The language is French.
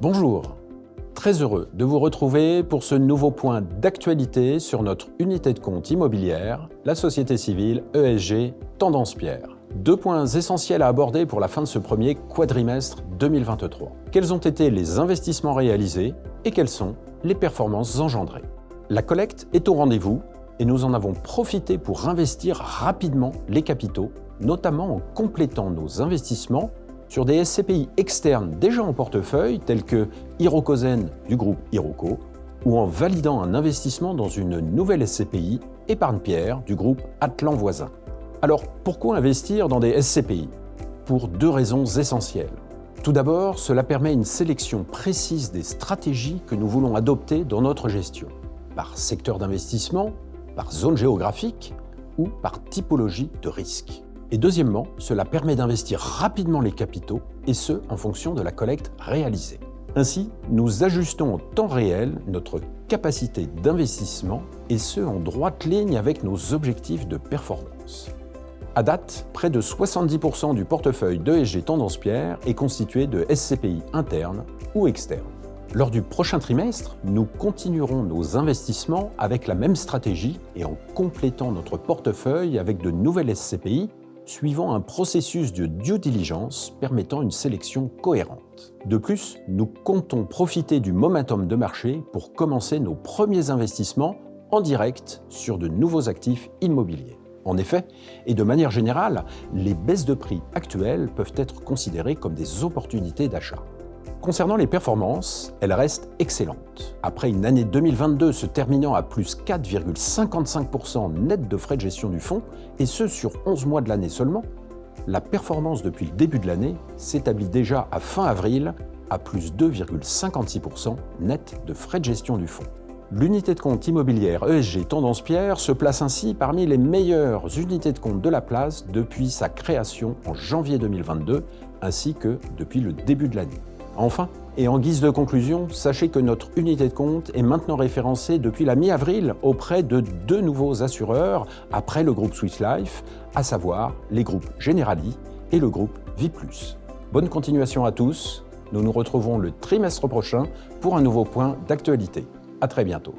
Bonjour, très heureux de vous retrouver pour ce nouveau point d'actualité sur notre unité de compte immobilière, la société civile ESG Tendance Pierre. Deux points essentiels à aborder pour la fin de ce premier quadrimestre 2023. Quels ont été les investissements réalisés et quelles sont les performances engendrées? La collecte est au rendez-vous et nous en avons profité pour investir rapidement les capitaux, notamment en complétant nos investissements sur des SCPI externes déjà en portefeuille, tels que Hirokozen du groupe Hiroko, ou en validant un investissement dans une nouvelle SCPI, Épargne Pierre du groupe Atlan Voisin. Alors, pourquoi investir dans des SCPI? Pour deux raisons essentielles. Tout d'abord, cela permet une sélection précise des stratégies que nous voulons adopter dans notre gestion, par secteur d'investissement, par zone géographique ou par typologie de risque. Et deuxièmement, cela permet d'investir rapidement les capitaux, et ce, en fonction de la collecte réalisée. Ainsi, nous ajustons en temps réel notre capacité d'investissement, et ce, en droite ligne avec nos objectifs de performance. À date, près de 70% du portefeuille d'ESG Tendance Pierre est constitué de SCPI internes ou externes. Lors du prochain trimestre, nous continuerons nos investissements avec la même stratégie et en complétant notre portefeuille avec de nouvelles SCPI, suivant un processus de due diligence permettant une sélection cohérente. De plus, nous comptons profiter du momentum de marché pour commencer nos premiers investissements en direct sur de nouveaux actifs immobiliers. En effet, et de manière générale, les baisses de prix actuelles peuvent être considérées comme des opportunités d'achat. Concernant les performances, elles restent excellentes. Après une année 2022 se terminant à plus 4,55% net de frais de gestion du fonds, et ce sur 11 mois de l'année seulement, la performance depuis le début de l'année s'établit déjà à fin avril à plus 2,56% net de frais de gestion du fonds. L'unité de compte immobilière ESG Tendance Pierre se place ainsi parmi les meilleures unités de compte de la place depuis sa création en janvier 2022, ainsi que depuis le début de l'année. Enfin, et en guise de conclusion, sachez que notre unité de compte est maintenant référencée depuis la mi-avril auprès de deux nouveaux assureurs après le groupe Swiss Life, à savoir les groupes Generali et le groupe Viplus. Bonne continuation à tous, nous nous retrouvons le trimestre prochain pour un nouveau point d'actualité. À très bientôt.